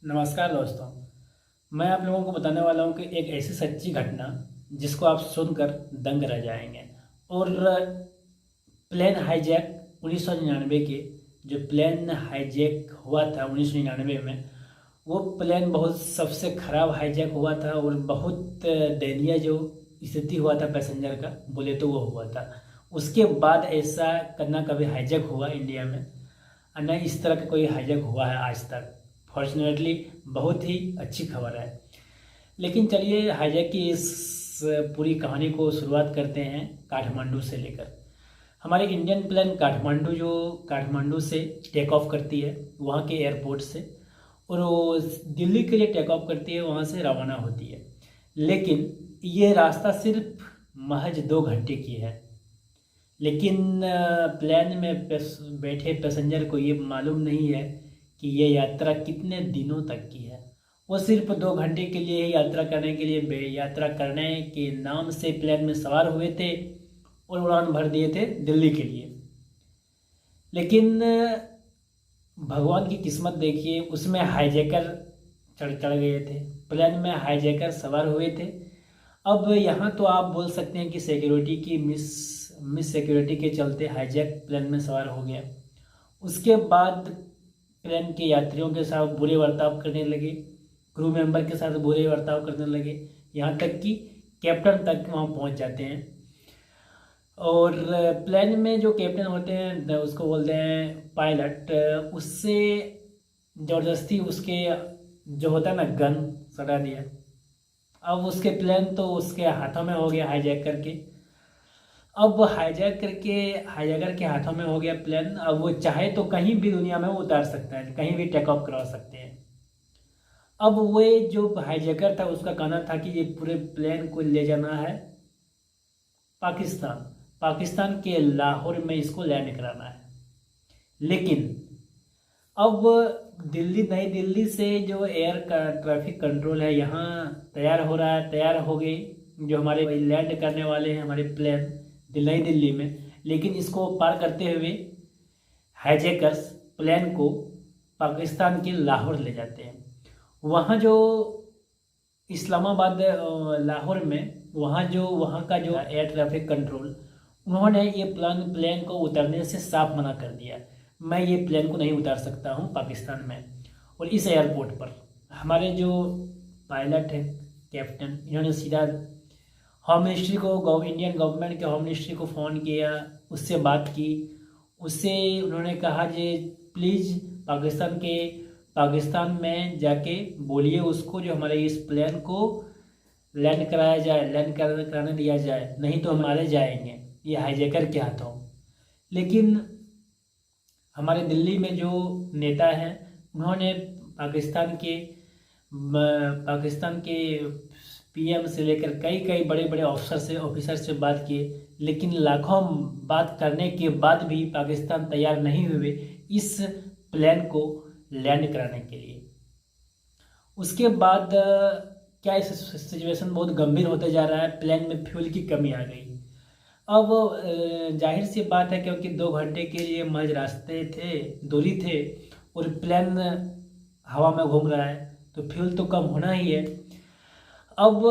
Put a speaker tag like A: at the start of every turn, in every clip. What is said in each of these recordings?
A: नमस्कार दोस्तों। मैं आप लोगों को बताने वाला हूं कि एक ऐसी सच्ची घटना जिसको आप सुनकर दंग रह जाएंगे। और प्लेन हाईजैक 1999 के जो प्लेन हाईजैक हुआ था 1999 में, वो प्लेन बहुत सबसे ख़राब हाईजैक हुआ था और बहुत दयनीय जो स्थिति हुआ था पैसेंजर का, बोले तो वो हुआ था। उसके बाद ऐसा करना कभी हाईजैक हुआ इंडिया में, और न इस तरह का कोई हाईजैक हुआ है आज तक। फॉर्चुनेटली बहुत ही अच्छी खबर है। लेकिन चलिए हाईजैक की इस पूरी कहानी को शुरुआत करते हैं काठमांडू से लेकर। हमारी इंडियन प्लेन काठमांडू से टेक ऑफ करती है वहाँ के एयरपोर्ट से, और वो दिल्ली के लिए टेक ऑफ करती है, वहाँ से रवाना होती है। लेकिन ये रास्ता सिर्फ महज 2 घंटे की है। लेकिन प्लेन में बैठे पैसेंजर को ये मालूम नहीं है कि ये यात्रा कितने दिनों तक की है। वो सिर्फ 2 घंटे के लिए ही यात्रा करने के नाम से प्लेन में सवार हुए थे और उड़ान भर दिए थे दिल्ली के लिए। लेकिन भगवान की किस्मत देखिए, उसमें हाईजैकर चढ़ चढ़ गए थे। प्लेन में हाईजैकर सवार हुए थे। अब यहाँ तो आप बोल सकते हैं कि सिक्योरिटी की मिस सिक्योरिटी के चलते हाईजैक प्लेन में सवार हो गया। उसके बाद प्लेन के यात्रियों के साथ बुरे बर्ताव करने लगे, क्रू मेंबर के साथ बुरे बर्ताव करने लगे, यहाँ तक कि कैप्टन तक वहाँ पहुँच जाते हैं। और प्लेन में जो कैप्टन होते हैं उसको बोलते हैं पायलट, उससे ज़बरदस्ती उसके जो होता है ना गन सटा दिया। अब उसके प्लेन तो उसके हाथों में हो गया हाईजैक करके। अब हाईजैकर के हाथों में हो गया प्लेन। अब वो चाहे तो कहीं भी दुनिया में वो उतार सकता है, कहीं भी टेक ऑफ करवा सकते हैं। अब वो जो हाईजैकर था उसका कहना था कि ये पूरे प्लेन को ले जाना है पाकिस्तान पाकिस्तान के लाहौर में इसको लैंड कराना है। लेकिन अब नई दिल्ली से जो एयर का ट्रैफिक कंट्रोल है यहाँ तैयार हो गई, जो हमारे लैंड करने वाले हैं हमारे प्लेन नई दिल्ली में। लेकिन इसको पार करते हुए हाईजैकर्स प्लेन को पाकिस्तान के लाहौर ले जाते हैं। वहाँ जो इस्लामाबाद लाहौर में वहाँ का जो एयर ट्रैफिक कंट्रोल, उन्होंने ये प्लेन को उतरने से साफ मना कर दिया। मैं ये प्लेन को नहीं उतार सकता हूँ पाकिस्तान में। और इस एयरपोर्ट पर हमारे जो पायलट हैं कैप्टन, इन्होंने सीधा होम मिनिस्ट्री को इंडियन गवर्नमेंट के होम मिनिस्ट्री को फ़ोन किया, उससे बात की। उससे उन्होंने कहा कि प्लीज़ पाकिस्तान में जाके बोलिए उसको जो हमारे इस प्लेन को लैंड कराने दिया जाए, नहीं तो हमारे जाएंगे ये हाईजैकर के हाथों। लेकिन हमारे दिल्ली में जो नेता हैं उन्होंने पाकिस्तान के पीएम से लेकर कई बड़े बड़े ऑफिसर से बात किए। लेकिन लाखों बात करने के बाद भी पाकिस्तान तैयार नहीं हुए इस प्लेन को लैंड कराने के लिए। उसके बाद क्या सिचुएशन बहुत गंभीर होते जा रहा है। प्लेन में फ्यूल की कमी आ गई। अब जाहिर सी बात है, क्योंकि 2 घंटे के लिए महज दूरी थे और प्लेन हवा में घूम रहा है, तो फ्यूल तो कम होना ही है। अब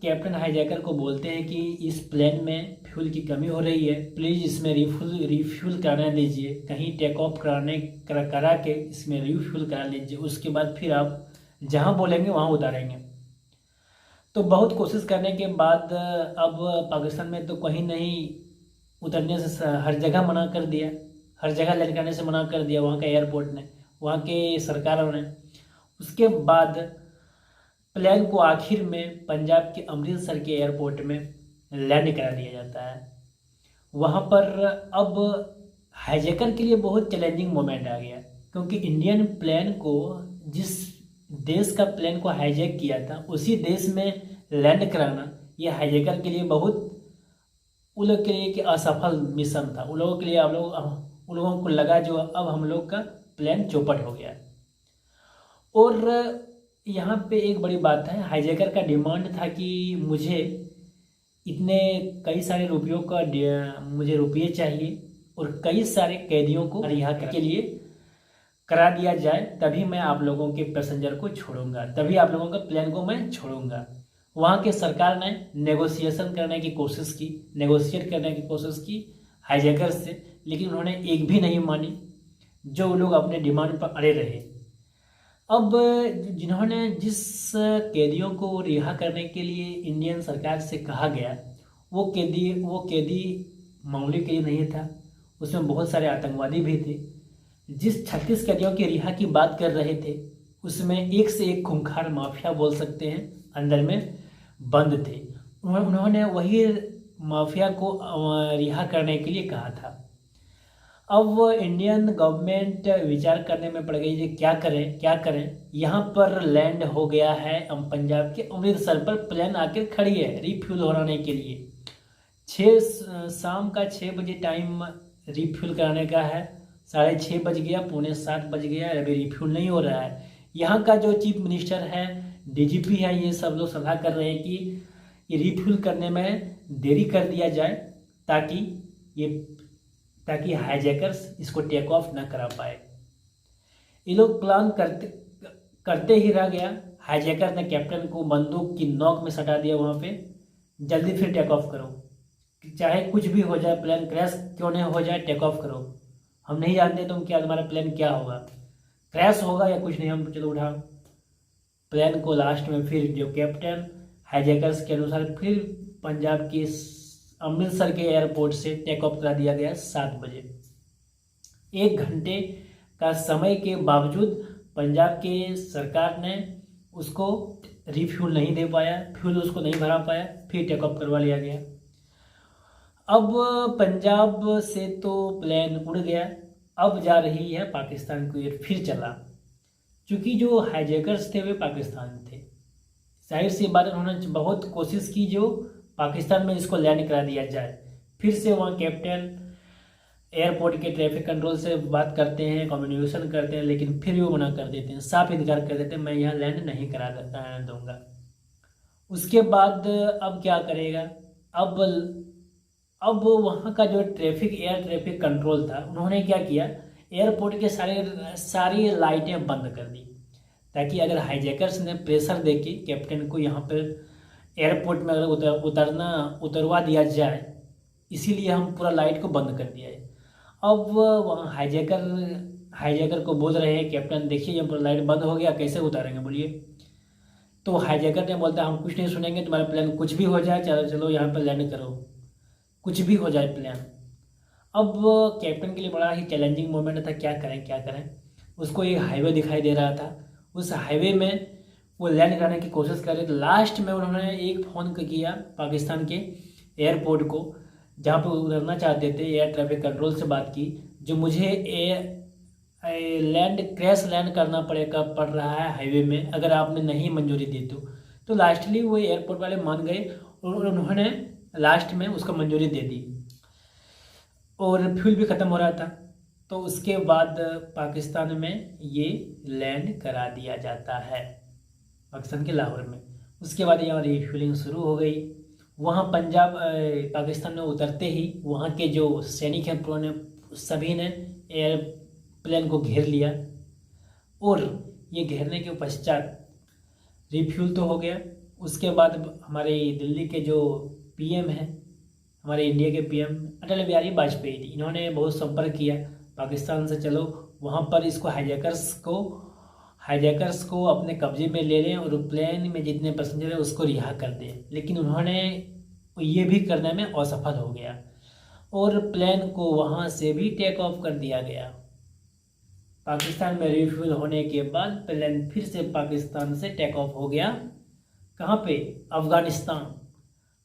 A: कैप्टन हाईजैकर को बोलते हैं कि इस प्लेन में फ्यूल की कमी हो रही है, प्लीज़ इसमें रिफ्यूल कराना दीजिए, कहीं टेक ऑफ करा के इसमें रिफ्यूल करा लीजिए, उसके बाद फिर आप जहाँ बोलेंगे वहाँ उतारेंगे। तो बहुत कोशिश करने के बाद अब पाकिस्तान में तो कहीं नहीं उतरने से हर जगह मना कर दिया, हर जगह लैंड करने से मना कर दिया वहाँ के एयरपोर्ट ने, वहाँ के सरकारों ने। उसके बाद प्लेन को आखिर में पंजाब के अमृतसर के एयरपोर्ट में लैंड करा दिया जाता है। वहाँ पर अब हाईजैकर के लिए बहुत चैलेंजिंग मोमेंट आ गया, क्योंकि इंडियन प्लेन को, जिस देश का प्लेन को हाईजैक किया था उसी देश में लैंड कराना ये हाईजैकर के लिए बहुत, उन लोग के लिए एक असफल मिशन था। उन लोगों को लगा जो अब हम लोग का प्लेन चौपट हो गया। और यहाँ पे एक बड़ी बात है, हाईजैकर का डिमांड था कि मुझे कई सारे रुपये चाहिए और कई सारे कैदियों को रिहा के लिए करा दिया जाए तभी मैं आप लोगों के पैसेंजर को छोड़ूंगा, तभी आप लोगों के प्लेन को मैं छोड़ूंगा। वहाँ के सरकार ने नेगोशिएशन करने की कोशिश की, नेगोशिएट करने की कोशिश की हाईजैकर से, लेकिन उन्होंने एक भी नहीं मानी। जो लोग अपने डिमांड पर अड़े रहे। अब जिन्होंने जिस कैदियों को रिहा करने के लिए इंडियन सरकार से कहा गया, वो कैदी मामूली कैदी नहीं था, उसमें बहुत सारे आतंकवादी भी थे। जिस 36 कैदियों के रिहा की बात कर रहे थे, उसमें एक से एक खूंखार माफिया बोल सकते हैं अंदर में बंद थे। उन्होंने वही माफिया को रिहा करने के लिए कहा था। अब इंडियन गवर्नमेंट विचार करने में पड़ गई कि क्या करें क्या करें। यहाँ पर लैंड हो गया है पंजाब के अमृतसर पर प्लेन आकर खड़ी है रिफ्यूल होने के लिए। शाम का 6 बजे टाइम रिफ्यूल कराने का है। 6:30 बज गया, 6:45 बज गया, अभी रिफ्यूल नहीं हो रहा है। यहाँ का जो चीफ मिनिस्टर है, डीजीपी है, ये सब लोग सलाह कर रहे हैं कि ये रिफ्यूल करने में देरी कर दिया जाए ताकि हाईजैकर्स इसको टेक ऑफ ना करा पाए। ये लोग प्लान करते ही रह गया। हाईजैकर ने कैप्टन को बंदूक की नोक में सटा दिया वहाँ पे, जल्दी फिर टेक ऑफ करो, चाहे कुछ भी हो जाए, प्लेन क्रैश क्यों नहीं हो जाए, टेक ऑफ करो। हम नहीं जानते तुम्हारा प्लेन क्या होगा, क्रैश होगा या कुछ नहीं, हम चलो उठाओ प्लेन को। लास्ट में फिर जो कैप्टन हाईजैकर्स के अनुसार फिर पंजाब की अमृतसर के एयरपोर्ट से टेक ऑफ करा दिया गया 7 बजे। 1 घंटे का समय के बावजूद पंजाब के सरकार ने उसको रिफ्यूल नहीं दे पाया, फ्यूल उसको नहीं भरा पाया, फिर टेक ऑफ करवा लिया गया। अब पंजाब से तो प्लेन उड़ गया, अब जा रही है पाकिस्तान को, ये फिर चला। क्योंकि जो हाईजैकर्स थे वे पाकिस्तान थे, जाहिर सी बात उन्होंने बहुत कोशिश की जो पाकिस्तान में इसको लैंड करा दिया जाए। फिर से वहाँ कैप्टन एयरपोर्ट के ट्रैफिक कंट्रोल से बात करते हैं, कम्युनिकेशन करते हैं, लेकिन फिर भी वो मना कर देते हैं, साफ इनकार कर देते हैं, मैं यहाँ लैंड नहीं करा दूंगा। उसके बाद अब क्या करेगा, अब वहाँ का जो एयर ट्रैफिक कंट्रोल था, उन्होंने क्या किया, एयरपोर्ट के सारी लाइटें बंद कर दी, ताकि अगर हाईजैकर्स ने प्रेशर देके कैप्टन को यहाँ पर एयरपोर्ट में अगर उतरवा दिया जाए, इसीलिए हम पूरा लाइट को बंद कर दिया है। अब वहाँ हाईजैकर को बोल रहे हैं, कैप्टन देखिए जब पूरा लाइट बंद हो गया कैसे उतारेंगे बोलिए। तो हाईजैकर ने बोलता हम कुछ नहीं सुनेंगे, तुम्हारा प्लान कुछ भी हो जाए, चलो यहाँ पर लैंड करो, कुछ भी हो जाए प्लान। अब कैप्टन के लिए बड़ा ही चैलेंजिंग मोमेंट था, क्या करें। उसको एक हाईवे दिखाई दे रहा था, उस हाईवे में वो लैंड कराने की कोशिश कर रहे थे। लास्ट में उन्होंने एक फ़ोन किया पाकिस्तान के एयरपोर्ट को, जहाँ पर उतरना चाहते थे, एयर ट्रैफिक कंट्रोल से बात की, जो मुझे क्रैश लैंड करना पड़ रहा है हाईवे में, अगर आपने नहीं मंजूरी दी तो लास्टली वो एयरपोर्ट वाले मान गए और उन्होंने लास्ट में उसको मंजूरी दे दी और फ्यूल भी ख़त्म हो रहा था। तो उसके बाद पाकिस्तान में ये लैंड करा दिया जाता है, पाकिस्तान के लाहौर में। उसके बाद यहाँ रिफ्यूलिंग शुरू हो गई। वहाँ पाकिस्तान में उतरते ही वहाँ के जो सैनिक हैं पुराने, सभी ने एयरप्लेन को घेर लिया और ये घेरने के पश्चात रिफ्यूल तो हो गया। उसके बाद हमारे दिल्ली के जो पीएम हैं, हमारे इंडिया के पीएम अटल बिहारी वाजपेयी जी, इन्होंने बहुत संपर्क किया पाकिस्तान से, चलो वहाँ पर इसको हाईजैकर्स को अपने कब्जे में ले लें और प्लेन में जितने पैसेंजर हैं उसको रिहा कर दें। लेकिन उन्होंने ये भी करने में असफल हो गया और प्लेन को वहाँ से भी टेक ऑफ कर दिया गया। पाकिस्तान में रिफ्यूल होने के बाद प्लेन फिर से पाकिस्तान से टेक ऑफ हो गया। कहाँ पे?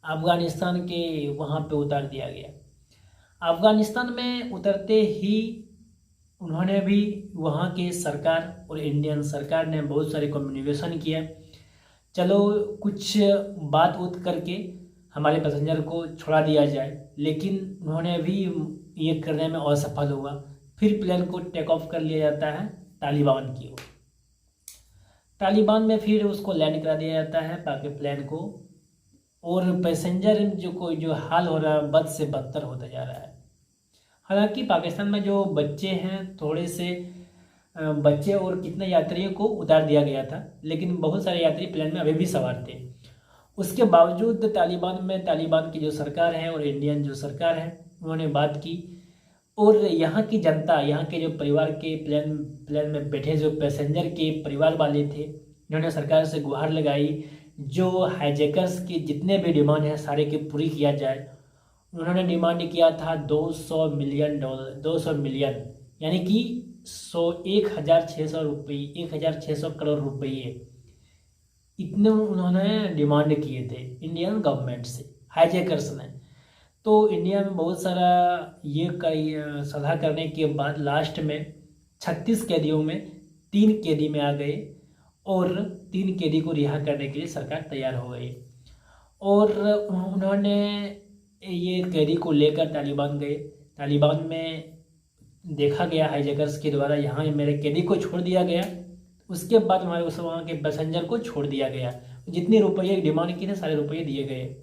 A: अफ़गानिस्तान के वहाँ पे उतार दिया गया। अफ़गानिस्तान में उतरते ही उन्होंने भी, वहाँ के सरकार और इंडियन सरकार ने बहुत सारे कम्युनिकेशन किया, चलो कुछ बात करके हमारे पैसेंजर को छोड़ा दिया जाए, लेकिन उन्होंने भी ये करने में असफल हुआ। फिर प्लेन को टेक ऑफ कर लिया जाता है तालिबान की ओर। तालिबान में फिर उसको लैंड करा दिया जाता है बाकी प्लेन को, और पैसेंजर जो हाल हो रहा है बद से बदतर होता जा रहा है। हालांकि पाकिस्तान में जो बच्चे हैं थोड़े से बच्चे और कितने यात्रियों को उतार दिया गया था, लेकिन बहुत सारे यात्री प्लेन में अभी भी सवार थे। उसके बावजूद तालिबान की जो सरकार है और इंडियन जो सरकार है उन्होंने बात की, और यहाँ की जनता, यहाँ के जो परिवार के प्लेन में बैठे जो पैसेंजर के परिवार वाले थे, इन्होंने सरकार से गुहार लगाई जो हाईजैकर्स की जितने भी डिमांड है सारे की पूरी किया जाए। उन्होंने डिमांड किया था $200 मिलियन, 200 मिलियन, यानी कि 1,600 रुपये, 1,600 करोड़ रुपये, इतने उन्होंने डिमांड किए थे इंडियन गवर्नमेंट से, हाईजैकर्स ने। तो इंडिया में बहुत सारा ये कई सलाह करने के बाद लास्ट में 36 कैदियों में 3 कैदी में आ गए, और 3 कैदी को रिहा करने के लिए सरकार तैयार हो गई। और उन्होंने ये कैदी को लेकर तालिबान गए। तालिबान में देखा गया हाईजैकर्स के द्वारा यहाँ मेरे कैदी को छोड़ दिया गया। उसके बाद हमारे उस वहाँ के पैसेंजर को छोड़ दिया गया, जितने रुपये डिमांड किए थे सारे रुपये दिए गए।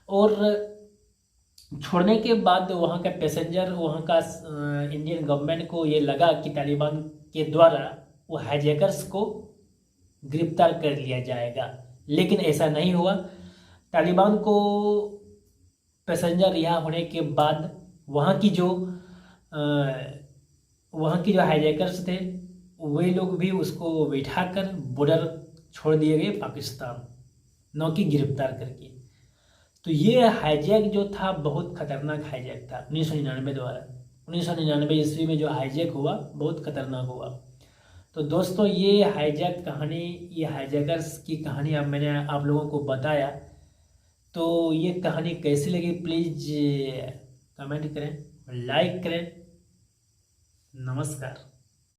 A: और छोड़ने के बाद वहाँ का पैसेंजर, वहाँ का इंडियन गवर्नमेंट को ये लगा कि तालिबान के द्वारा वो हाईजैकर्स को गिरफ्तार कर लिया जाएगा, लेकिन ऐसा नहीं हुआ। तालिबान को पैसेंजर रिहा होने के बाद वहाँ की जो हाईजैकर्स थे वे लोग भी उसको बैठाकर बॉर्डर छोड़ दिए गए पाकिस्तान, नौ की गिरफ्तार करके। तो ये हाईजैक जो था बहुत खतरनाक हाईजैक था 1999 द्वारा। 1999 ईस्वी में जो हाईजैक हुआ बहुत खतरनाक हुआ। तो दोस्तों ये हाईजैक कहानी, ये हाईजैकर्स की कहानी अब मैंने आप लोगों को बताया। तो ये कहानी कैसी लगी प्लीज़ कमेंट करें, लाइक करें। नमस्कार।